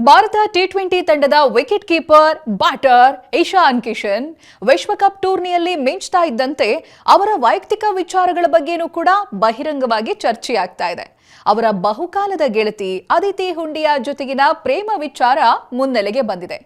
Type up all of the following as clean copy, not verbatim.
Bharat T20 ತಂಡದ wicket keeper batter Ishan Kishan ವಿಶ್ವಕಪ್ ಟೂರ್ನಿಯಲ್ಲಿ ಮಿಂಚ್ತಾ ಇದ್ದಂತೆ ಅವರ ವೈಯಕ್ತಿಕ ವಿಚಾರಗಳ ಬಗ್ಗೆನೂ ಕೂಡ ಬಹಿರಂಗವಾಗಿ ಚರ್ಚೆಯಾಗ್ತಾ ಇದೆ. ಅವರ ಬಹುಕಾಲದ ಗೆಳತಿ ಅದಿತಿ ಹುಂಡಿಯಾ ಜೊತೆಗಿನ ಪ್ರೇಮ ವಿಚಾರ ಮುನ್ನೆಲೆಗೆ ಬಂದಿದೆ.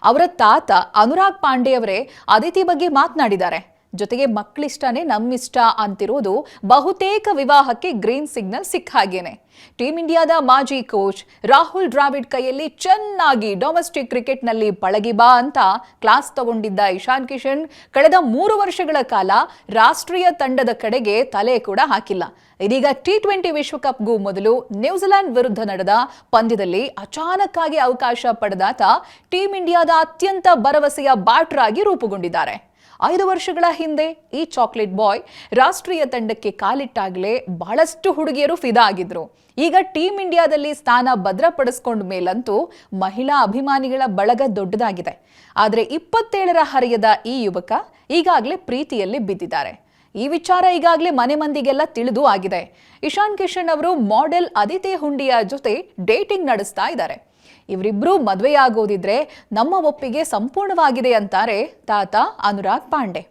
ಅವರ ತಾತ ಅನುರಾಗ್ ಪಾಂಡೆ ಅವರೇ ಅದಿತಿ ಬಗ್ಗೆ ಮಾತನಾಡಿದ್ದಾರೆ. ಜೊತೆಗೆ ಮಕ್ಕಳಿಷ್ಟನೇ ನಮ್ಮಿಷ್ಟ ಅಂತಿರೋದು ಬಹುತೇಕ ವಿವಾಹಕ್ಕೆ ಗ್ರೀನ್ ಸಿಗ್ನಲ್ ಸಿಕ್ಕ ಹಾಗೇನೆ. ಟೀಂ ಇಂಡಿಯಾದ ಮಾಜಿ ಕೋಚ್ ರಾಹುಲ್ ದ್ರಾವಿಡ್ ಕೈಯಲ್ಲಿ ಚೆನ್ನಾಗಿ ಡೊಮೆಸ್ಟಿಕ್ ಕ್ರಿಕೆಟ್ನಲ್ಲಿ ಪಳಗಿ ಬಾ ಅಂತ ಕ್ಲಾಸ್ ತಗೊಂಡಿದ್ದ ಇಶಾನ್ ಕಿಶನ್ ಕಳೆದ 3 ವರ್ಷಗಳ ಕಾಲ ರಾಷ್ಟ್ರೀಯ ತಂಡದ ಕಡೆಗೆ ತಲೆ ಕೂಡ ಹಾಕಿಲ್ಲ. ಇದೀಗ ಟಿ20 ವಿಶ್ವಕಪ್ಗೂ ಮೊದಲು ನ್ಯೂಜಿಲೆಂಡ್ ವಿರುದ್ಧ ನಡೆದ ಪಂದ್ಯದಲ್ಲಿ ಅಚಾನಕ್ ಆಗಿ ಅವಕಾಶ ಪಡೆದಾತ ಟೀಂ ಇಂಡಿಯಾದ ಅತ್ಯಂತ ಭರವಸೆಯ ಬ್ಯಾಟರ್ ಆಗಿ ರೂಪುಗೊಂಡಿದ್ದಾರೆ. 5 ವರ್ಷಗಳ ಹಿಂದೆ ಈ ಚಾಕ್ಲೇಟ್ ಬಾಯ್ ರಾಷ್ಟ್ರೀಯ ತಂಡಕ್ಕೆ ಕಾಲಿಟ್ಟಾಗಲೇ ಬಹಳಷ್ಟು ಹುಡುಗಿಯರು ಫಿದಾ ಆಗಿದ್ರು. ಈಗ ಟೀಂ ಇಂಡಿಯಾದಲ್ಲಿ ಸ್ಥಾನ ಭದ್ರಪಡಿಸಿಕೊಂಡ ಮೇಲಂತೂ ಮಹಿಳಾ ಅಭಿಮಾನಿಗಳ ಬಳಗ ದೊಡ್ಡದಾಗಿದೆ. ಆದರೆ 27ರ ಹರೆಯದ ಈ ಯುವಕ ಈಗಾಗಲೇ ಪ್ರೀತಿಯಲ್ಲಿ ಬಿದ್ದಿದ್ದಾರೆ. ಈ ವಿಚಾರ ಈಗಾಗಲೇ ಮನೆ ಮಂದಿಗೆಲ್ಲ ತಿಳಿದು ಆಗಿದೆ. ಇಶಾನ್ ಕಿಶನ್ ಅವರು ಮಾಡೆಲ್ ಅದಿತಿ ಹುಂಡಿಯಾ ಜೊತೆ ಡೇಟಿಂಗ್ ನಡೆಸ್ತಾ ಇದ್ದಾರೆ. ಇವರಿಬ್ರು ಮದುವೆಯಾಗೋದಿದ್ರೆ ನಮ್ಮ ಒಪ್ಪಿಗೆ ಸಂಪೂರ್ಣವಾಗಿದೆ ಅಂತಾರೆ ತಾತ ಅನುರಾಗ್ ಪಾಂಡೆ.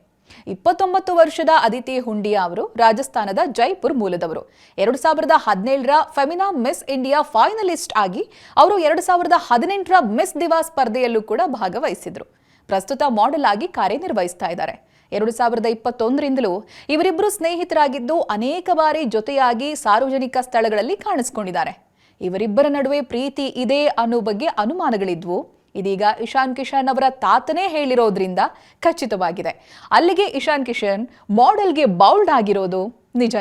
29 ವರ್ಷದ ಅದಿತಿ ಹುಂಡಿಯಾ ಅವರು ರಾಜಸ್ಥಾನದ ಜೈಪುರ್ ಮೂಲದವರು. 2017ರ ಫೆಮಿನಾ ಮಿಸ್ ಇಂಡಿಯಾ ಫೈನಲಿಸ್ಟ್ ಆಗಿ ಅವರು 2018ರ ಮಿಸ್ ದಿವಾ ಸ್ಪರ್ಧೆಯಲ್ಲೂ ಕೂಡ ಭಾಗವಹಿಸಿದ್ರು. ಪ್ರಸ್ತುತ ಮಾಡೆಲ್ ಆಗಿ ಕಾರ್ಯನಿರ್ವಹಿಸ್ತಾ ಇದ್ದಾರೆ. 2021ರಿಂದಲೂ ಇವರಿಬ್ಬರು ಸ್ನೇಹಿತರಾಗಿದ್ದು ಅನೇಕ ಬಾರಿ ಜೊತೆಯಾಗಿ ಸಾರ್ವಜನಿಕ ಸ್ಥಳಗಳಲ್ಲಿ ಕಾಣಿಸಿಕೊಂಡಿದ್ದಾರೆ. ಇವರಿಬ್ಬರ ನಡುವೆ ಪ್ರೀತಿ ಇದೆ ಅನ್ನೋ ಬಗ್ಗೆ ಅನುಮಾನಗಳಿದ್ವು. ಇದೀಗ ಇಶಾನ್ ಕಿಶನ್ ಅವರ ತಾತನೇ ಹೇಳಿರೋದ್ರಿಂದ ಖಚಿತವಾಗಿದೆ. ಅಲ್ಲಿಗೆ ಇಶಾನ್ ಕಿಶನ್ ಮಾಡೆಲ್ಗೆ ಬೌಲ್ಡ್ ಆಗಿರೋದು ನಿಜ.